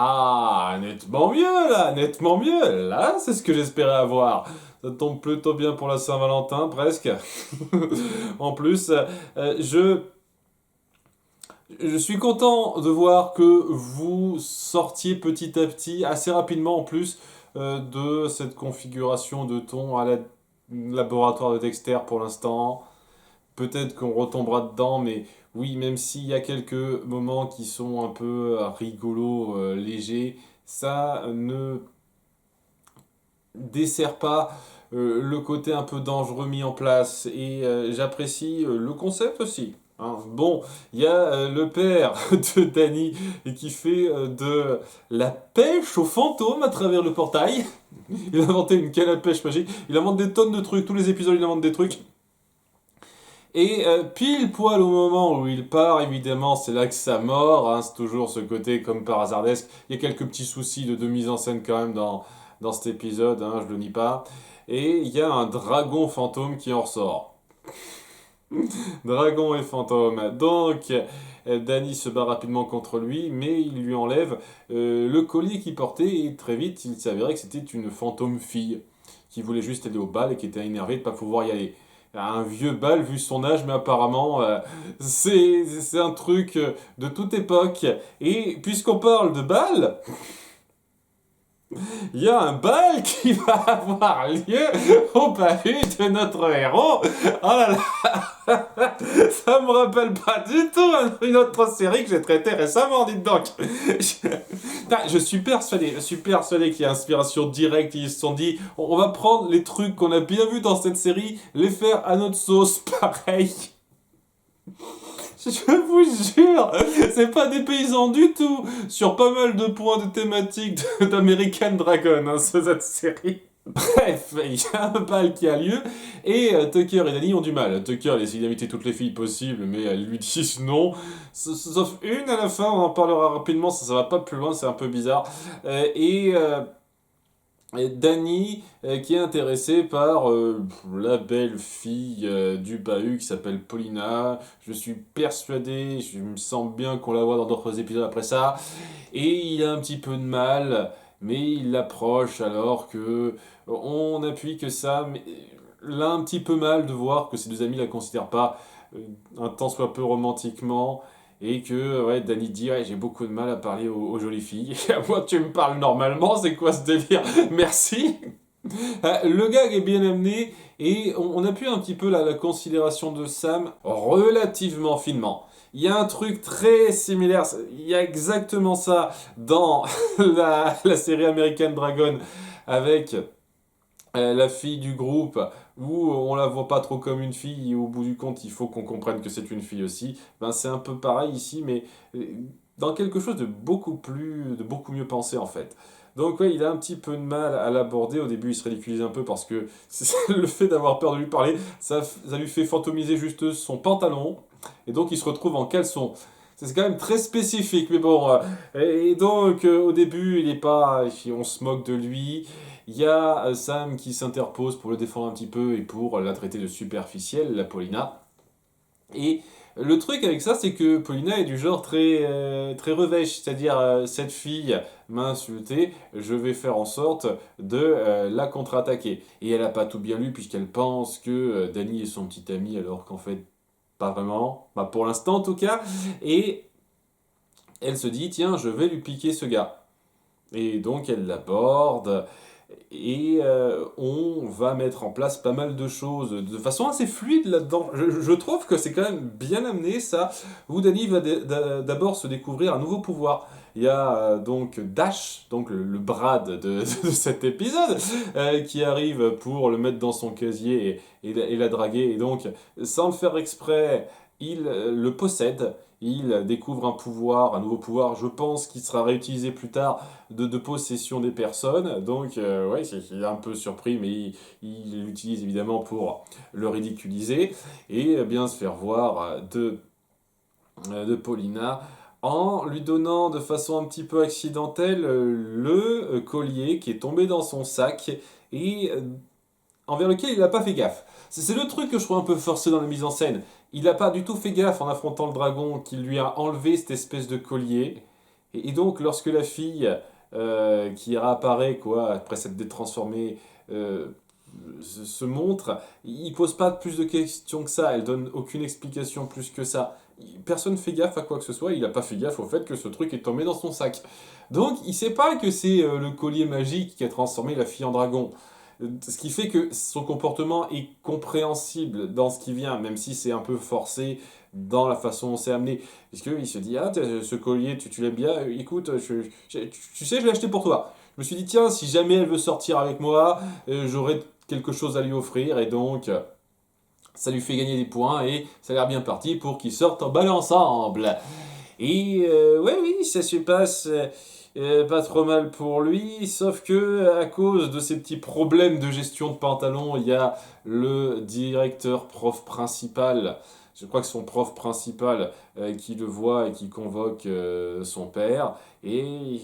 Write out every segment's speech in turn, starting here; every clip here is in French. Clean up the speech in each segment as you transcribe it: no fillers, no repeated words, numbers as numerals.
Ah, nettement mieux là, nettement mieux. Là, c'est ce que j'espérais avoir. Ça tombe plutôt bien pour la Saint-Valentin, presque. En plus, je suis content de voir que vous sortiez petit à petit, assez rapidement en plus, de cette configuration de ton à la laboratoire de Dexter pour l'instant. Peut-être qu'on retombera dedans, mais oui, même s'il y a quelques moments qui sont un peu rigolos, légers, ça ne dessert pas le côté un peu dangereux mis en place. Et j'apprécie le concept aussi. Hein. Bon, il y a le père de Danny qui fait de la pêche aux fantômes à travers le portail. Il a inventé une canne à pêche magique. Il invente des tonnes de trucs. Tous les épisodes, il invente des trucs. Et pile poil au moment où il part, évidemment, c'est là que ça mord. Hein, c'est toujours ce côté comme par hasardesque. Il y a quelques petits soucis de mise en scène quand même dans cet épisode, hein, je le nie pas. Et il y a un dragon fantôme qui en ressort. Dragon et fantôme. Donc, Danny se bat rapidement contre lui, mais il lui enlève le collier qu'il portait. Et très vite, il s'avérait que c'était une fantôme fille qui voulait juste aller au bal et qui était énervée de ne pas pouvoir y aller. Un vieux bal vu son âge, mais apparemment c'est un truc de toute époque. Et puisqu'on parle de bal, il y a un bal qui va avoir lieu au palais de notre héros. Oh là là, ça me rappelle pas du tout une autre série que j'ai traitée récemment, dites donc. Je suis persuadé qu'il y a inspiration directe. Ils se sont dit, on va prendre les trucs qu'on a bien vus dans cette série, les faire à notre sauce, pareil. Je vous jure, c'est pas des paysans du tout. Sur pas mal de points de thématique d'American Dragon, hein, cette série. Bref, il y a un bal qui a lieu et Tucker et Danny ont du mal. Tucker il essaie d'inviter toutes les filles possibles, mais elles lui disent non. Sauf une à la fin, on en parlera rapidement, ça va pas plus loin, c'est un peu bizarre. Et Danny, qui est intéressé par la belle fille du bahut qui s'appelle Paulina. Je suis persuadé, je me sens bien qu'on la voit dans d'autres épisodes après ça. Et il a un petit peu de mal, mais il l'approche alors que on appuie que ça. Mais il a un petit peu mal de voir que ses deux amis la considèrent pas un tant soit peu romantiquement. Et que ouais, Danny dit ouais, j'ai beaucoup de mal à parler aux jolies filles. Moi, tu me parles normalement, c'est quoi ce délire? Merci. Le gag est bien amené et on appuie un petit peu la considération de Sam relativement finement. Il y a un truc très similaire, il y a exactement ça dans la série American Dragon avec la fille du groupe où on la voit pas trop comme une fille et au bout du compte il faut qu'on comprenne que c'est une fille aussi. Ben c'est un peu pareil ici mais euh, dans quelque chose de beaucoup mieux pensé en fait. Donc ouais, il a un petit peu de mal à l'aborder. Au début, il se ridiculise un peu parce que le fait d'avoir peur de lui parler, ça lui fait fantomiser juste son pantalon. Et donc, il se retrouve en caleçon. C'est quand même très spécifique, mais bon. Et donc, au début, il est pas, on se moque de lui. Il y a Sam qui s'interpose pour le défendre un petit peu et pour la traiter de superficielle, la Paulina. Et le truc avec ça, c'est que Paulina est du genre très revêche, c'est-à-dire cette fille m'a insulté, je vais faire en sorte de la contre-attaquer. Et elle a pas tout bien lu puisqu'elle pense que Danny est son petit ami alors qu'en fait pas vraiment, pas pour l'instant en tout cas. Et elle se dit tiens je vais lui piquer ce gars. Et donc elle l'aborde et on va mettre en place pas mal de choses de façon assez fluide là-dedans. Je trouve que c'est quand même bien amené ça, où Danny va d'abord se découvrir un nouveau pouvoir. Il y a donc Dash, donc le Brad de cet épisode, qui arrive pour le mettre dans son casier et la draguer. Et donc, sans le faire exprès, il le possède. Il découvre un pouvoir, un nouveau pouvoir, je pense, qui sera réutilisé plus tard de possession des personnes. Donc, ouais, il est un peu surpris, mais il l'utilise évidemment pour le ridiculiser et bien se faire voir de Paulina en lui donnant de façon un petit peu accidentelle le collier qui est tombé dans son sac et envers lequel il n'a pas fait gaffe. C'est le truc que je trouve un peu forcé dans la mise en scène. Il n'a pas du tout fait gaffe en affrontant le dragon qui lui a enlevé cette espèce de collier. Et donc, lorsque la fille qui réapparaît, quoi, après s'être détransformée, euh, se montre, il pose pas plus de questions que ça, elle donne aucune explication plus que ça. Personne fait gaffe à quoi que ce soit, il a pas fait gaffe au fait que ce truc est tombé dans son sac. Donc, il sait pas que c'est le collier magique qui a transformé la fille en dragon. Ce qui fait que son comportement est compréhensible dans ce qui vient, même si c'est un peu forcé dans la façon dont c'est amené. Puisqu'il se dit, ah, ce collier, tu l'aimes bien, écoute, tu sais, je l'ai acheté pour toi. Je me suis dit, tiens, si jamais elle veut sortir avec moi, j'aurai quelque chose à lui offrir, et donc ça lui fait gagner des points, et ça a l'air bien parti pour qu'ils sortent en balle ensemble. Et ouais, oui, ça se passe pas trop mal pour lui, sauf que à cause de ces petits problèmes de gestion de pantalon, il y a le directeur prof principal, je crois que son prof principal, qui le voit et qui convoque son père, et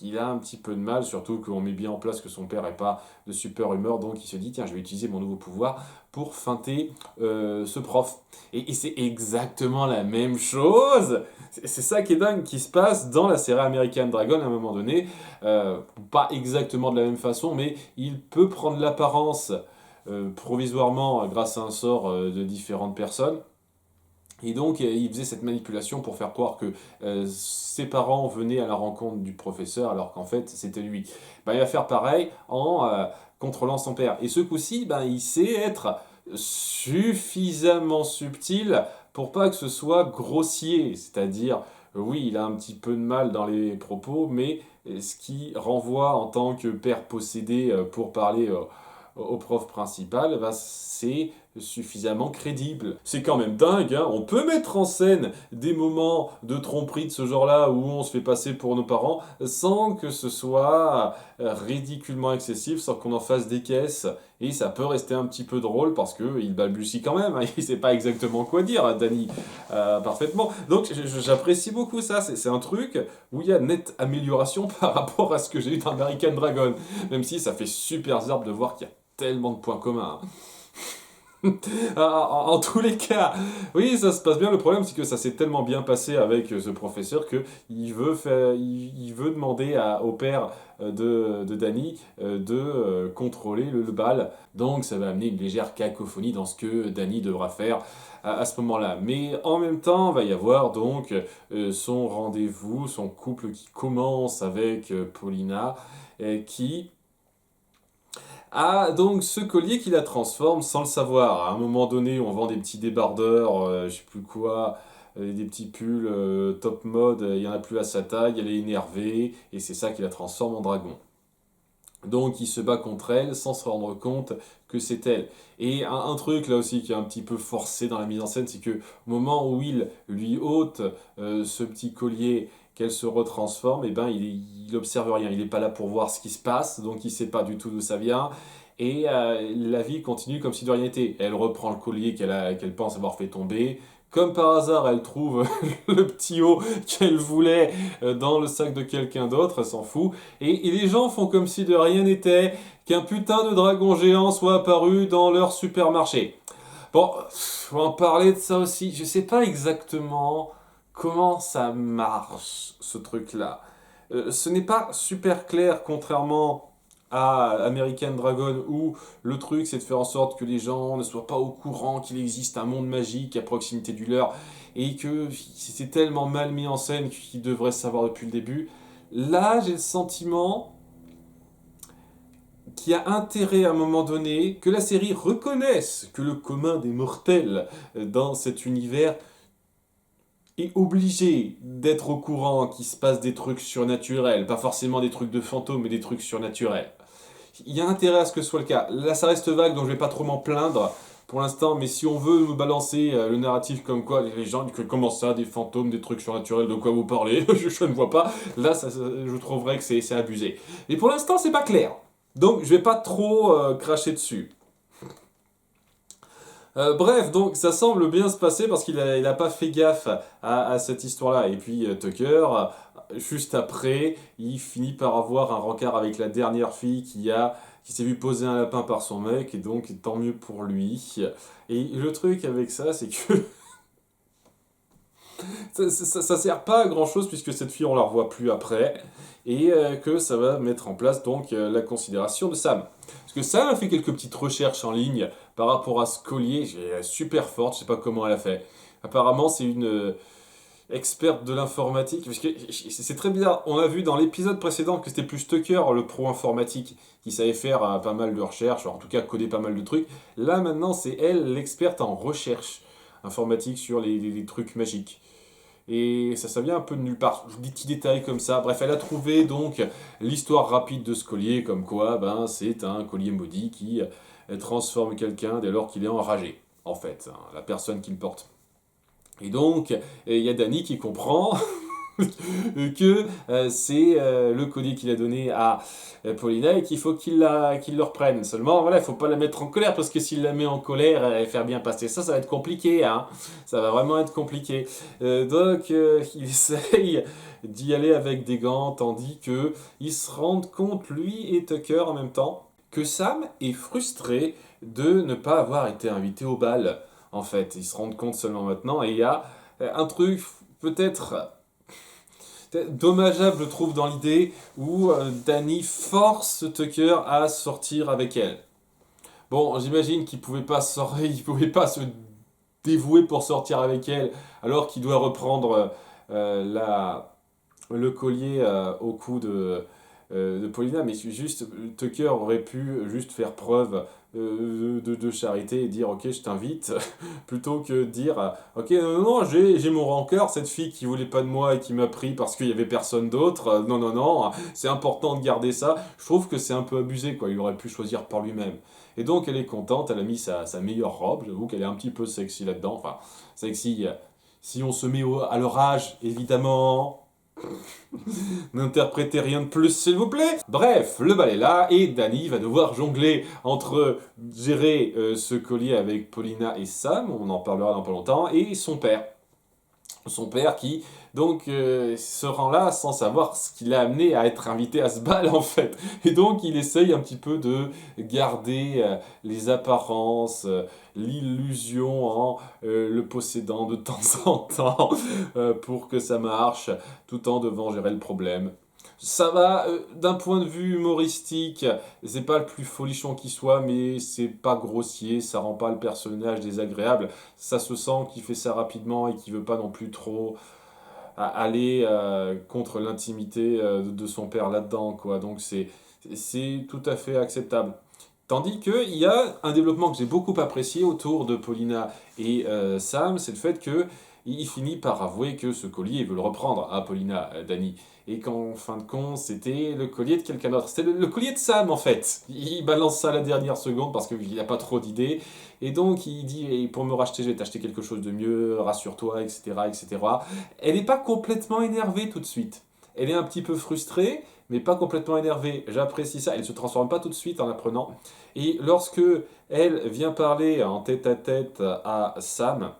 il a un petit peu de mal, surtout qu'on met bien en place que son père n'est pas de super humeur, donc il se dit, tiens, je vais utiliser mon nouveau pouvoir pour feinter ce prof. Et c'est exactement la même chose. C'est ça qui est dingue qui se passe dans la série American Dragon à un moment donné. Pas exactement de la même façon, mais il peut prendre l'apparence provisoirement grâce à un sort de différentes personnes. Et donc, il faisait cette manipulation pour faire croire que ses parents venaient à la rencontre du professeur alors qu'en fait, c'était lui. Ben, il va faire pareil en contrôlant son père. Et ce coup-ci, ben, il sait être suffisamment subtil pour pas que ce soit grossier. C'est-à-dire, oui, il a un petit peu de mal dans les propos, mais ce qui renvoie en tant que père possédé pour parler au prof principal, ben, c'est suffisamment crédible. C'est quand même dingue, hein. On peut mettre en scène des moments de tromperie de ce genre-là où on se fait passer pour nos parents sans que ce soit ridiculement excessif, sans qu'on en fasse des caisses. Et ça peut rester un petit peu drôle parce qu'il balbutie quand même, hein. Il sait pas exactement quoi dire, Danny, parfaitement. Donc j'apprécie beaucoup ça, c'est un truc où il y a nette amélioration par rapport à ce que j'ai eu dans American Dragon. Même si ça fait super zerbe de voir qu'il y a tellement de points communs, hein. En tous les cas, oui, ça se passe bien. Le problème, c'est que ça s'est tellement bien passé avec ce professeur que il veut demander au père de Danny de contrôler le bal. Donc, ça va amener une légère cacophonie dans ce que Danny devra faire à ce moment-là. Mais en même temps, va y avoir donc son rendez-vous, son couple qui commence avec Paulina, qui a donc ce collier qui la transforme sans le savoir. À un moment donné, on vend des petits débardeurs, je sais plus quoi, des petits pulls top mode, il y en a plus à sa taille, elle est énervée, et c'est ça qui la transforme en dragon. Donc il se bat contre elle sans se rendre compte que c'est elle. Et un truc là aussi qui est un petit peu forcé dans la mise en scène, c'est que au moment où il lui ôte ce petit collier, qu'elle se retransforme, et ben il observe rien, il n'est pas là pour voir ce qui se passe, donc il sait pas du tout d'où ça vient. Et la vie continue comme si de rien n'était. Elle reprend le collier qu'elle pense avoir fait tomber. Comme par hasard, elle trouve le petit haut qu'elle voulait dans le sac de quelqu'un d'autre, elle s'en fout. Et les gens font comme si de rien n'était, qu'un putain de dragon géant soit apparu dans leur supermarché. Bon, on va en parler de ça aussi. Je sais pas exactement comment ça marche, ce truc-là. Ce n'est pas super clair, contrairement à American Dragon, où le truc c'est de faire en sorte que les gens ne soient pas au courant qu'il existe un monde magique à proximité du leur, et que c'est tellement mal mis en scène qu'ils devraient savoir depuis le début. Là, j'ai le sentiment qu'il y a intérêt à un moment donné que la série reconnaisse que le commun des mortels dans cet univers est obligé d'être au courant qu'il se passe des trucs surnaturels, pas forcément des trucs de fantômes, mais des trucs surnaturels. Il y a intérêt à ce que ce soit le cas. Là, ça reste vague, donc je vais pas trop m'en plaindre pour l'instant, mais si on veut nous balancer le narratif comme quoi les gens disent comment ça, des fantômes, des trucs surnaturels, de quoi vous parlez, je ne vois pas, là, je trouverais que c'est abusé. Mais pour l'instant, c'est pas clair. Donc, je vais pas trop cracher dessus. Bref, donc ça semble bien se passer parce il a pas fait gaffe à cette histoire-là. Et puis Tucker, juste après, il finit par avoir un rencard avec la dernière fille qui s'est vue poser un lapin par son mec, et donc tant mieux pour lui. Et le truc avec ça, c'est que Ça sert pas à grand chose puisque cette fille on la revoit plus après et que ça va mettre en place donc la considération de Sam. Parce que Sam a fait quelques petites recherches en ligne par rapport à ce collier, super forte, je sais pas comment elle a fait. Apparemment c'est une experte de l'informatique, parce que c'est très bizarre, on a vu dans l'épisode précédent que c'était plus Tucker, le pro informatique, qui savait faire pas mal de recherches, en tout cas coder pas mal de trucs. Là maintenant c'est elle l'experte en recherche informatique sur les trucs magiques. Et ça vient un peu de nulle part. Des petits détails comme ça. Bref, elle a trouvé donc l'histoire rapide de ce collier, comme quoi ben, c'est un collier maudit qui transforme quelqu'un dès lors qu'il est enragé, en fait, hein, la personne qui le porte. Et donc, il y a Danny qui comprend que c'est le collier qu'il a donné à Paulina et qu'il faut qu'il le reprenne. Seulement, voilà, il faut pas la mettre en colère parce que s'il la met en colère et faire bien passer ça, ça va être compliqué, hein. Ça va vraiment être compliqué. Donc, il essaye d'y aller avec des gants, tandis que ils se rendent compte, lui et Tucker en même temps, que Sam est frustré de ne pas avoir été invité au bal. En fait, ils se rendent compte seulement maintenant et il y a un truc peut-être dommageable, je trouve, dans l'idée où Danny force Tucker à sortir avec elle. Bon, j'imagine qu'il pouvait pas il pouvait pas se dévouer pour sortir avec elle, alors qu'il doit reprendre le collier au cou de Paulina, mais juste Tucker aurait pu juste faire preuve de charité et dire ok je t'invite plutôt que dire ok non j'ai mon rancœur, cette fille qui voulait pas de moi et qui m'a pris parce qu'il y avait personne d'autre, non c'est important de garder ça. Je trouve que c'est un peu abusé quoi, il aurait pu choisir par lui-même. Et donc elle est contente, elle a mis sa meilleure robe, j'avoue qu'elle est un petit peu sexy là-dedans, enfin sexy si on se met à leur âge évidemment. N'interprétez rien de plus, s'il vous plaît. Bref, le bal est là et Danny va devoir jongler entre gérer ce collier avec Paulina et Sam, on en parlera dans pas longtemps, et son père. Son père qui donc se rend là sans savoir ce qui l'a amené à être invité à ce bal en fait. Et donc il essaye un petit peu de garder les apparences, l'illusion en le possédant de temps en temps pour que ça marche tout en devant gérer le problème. Ça va, d'un point de vue humoristique, c'est pas le plus folichon qui soit, mais c'est pas grossier, ça rend pas le personnage désagréable. Ça se sent qu'il fait ça rapidement et qu'il veut pas non plus trop aller contre l'intimité de son père là-dedans, quoi. Donc c'est tout à fait acceptable. Tandis qu'il y a un développement que j'ai beaucoup apprécié autour de Paulina et Sam, c'est le fait que il finit par avouer que ce collier, il veut le reprendre à Paulina, Danny. Et qu'en fin de compte, c'était le collier de quelqu'un d'autre. C'était le collier de Sam, en fait. Il balance ça à la dernière seconde parce qu'il n'a pas trop d'idées. Et donc, il dit, et pour me racheter, je vais t'acheter quelque chose de mieux, rassure-toi, etc., etc. Elle n'est pas complètement énervée tout de suite. Elle est un petit peu frustrée, mais pas complètement énervée. J'apprécie ça. Elle ne se transforme pas tout de suite en apprenant. Et lorsque elle vient parler en tête-à-tête à Sam,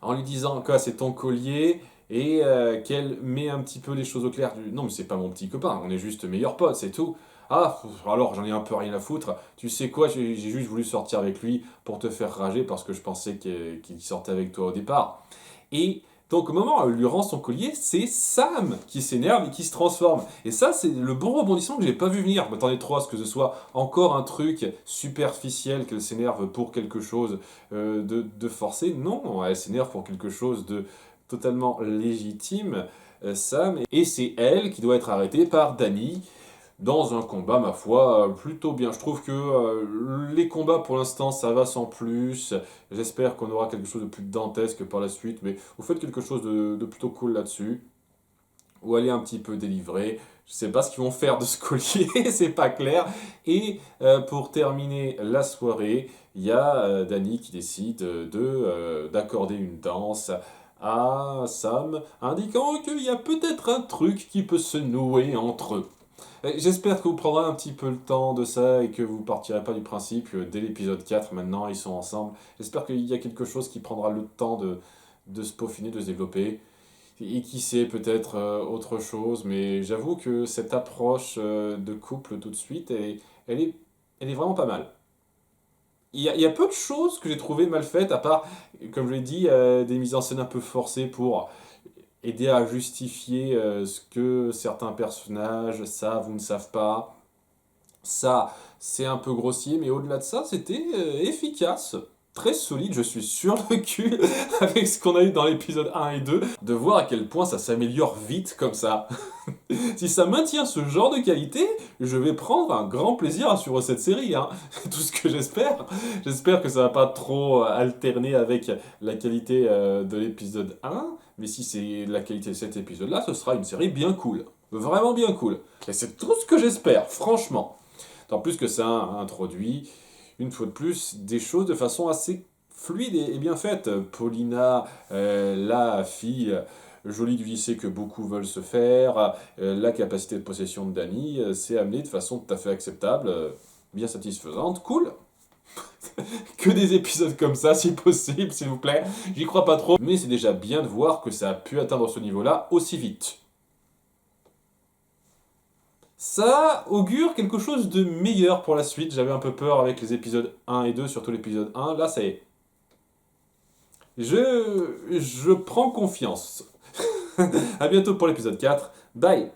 en lui disant que c'est ton collier et qu'elle met un petit peu les choses au clair du non mais c'est pas mon petit copain, on est juste meilleurs potes, c'est tout. Ah, alors j'en ai un peu rien à foutre. Tu sais quoi, j'ai juste voulu sortir avec lui pour te faire rager parce que je pensais qu'il sortait avec toi au départ. Et donc au moment où elle lui rend son collier, c'est Sam qui s'énerve et qui se transforme. Et ça, c'est le bon rebondissement que j'ai pas vu venir. Je m'attendais trop à ce que ce soit encore un truc superficiel, qu'elle s'énerve pour quelque chose de forcé. Non, elle s'énerve pour quelque chose de totalement légitime, Sam. Et c'est elle qui doit être arrêtée par Danny dans un combat, ma foi, plutôt bien. Je trouve que les combats, pour l'instant, ça va sans plus. J'espère qu'on aura quelque chose de plus dantesque par la suite, mais vous faites quelque chose de plutôt cool là-dessus. Ou aller un petit peu délivrer. Je sais pas ce qu'ils vont faire de ce collier, c'est pas clair. Et pour terminer la soirée, il y a Danny qui décide d'accorder une danse à Sam, indiquant qu'il y a peut-être un truc qui peut se nouer entre eux. J'espère que vous prendrez un petit peu le temps de ça et que vous partirez pas du principe que dès l'épisode 4, maintenant, ils sont ensemble. J'espère qu'il y a quelque chose qui prendra le temps de se peaufiner, de se développer. Et qui sait, peut-être autre chose. Mais j'avoue que cette approche de couple tout de suite, elle est vraiment pas mal. il y a peu de choses que j'ai trouvées mal faites, à part, comme je l'ai dit, des mises en scène un peu forcées pour aider à justifier ce que certains personnages savent ou ne savent pas. Ça, c'est un peu grossier, mais au-delà de ça, c'était efficace. Très solide, je suis sur le cul avec ce qu'on a eu dans l'épisode 1 et 2, de voir à quel point ça s'améliore vite comme ça. Si ça maintient ce genre de qualité, je vais prendre un grand plaisir à suivre cette série, hein. Tout ce que j'espère. J'espère que ça va pas trop alterner avec la qualité de l'épisode 1, mais si c'est la qualité de cet épisode-là, ce sera une série bien cool. Vraiment bien cool. Et c'est tout ce que j'espère, franchement. En plus que ça introduit, une fois de plus, des choses de façon assez fluide et bien faite. Paulina, la fille jolie du lycée que beaucoup veulent se faire, la capacité de possession de Danny, c'est amené de façon tout à fait acceptable, bien satisfaisante, cool. Que des épisodes comme ça, si possible, s'il vous plaît. J'y crois pas trop, mais c'est déjà bien de voir que ça a pu atteindre ce niveau-là aussi vite. Ça augure quelque chose de meilleur pour la suite. J'avais un peu peur avec les épisodes 1 et 2, surtout l'épisode 1. Là, ça y est. Je prends confiance. À bientôt pour l'épisode 4. Bye.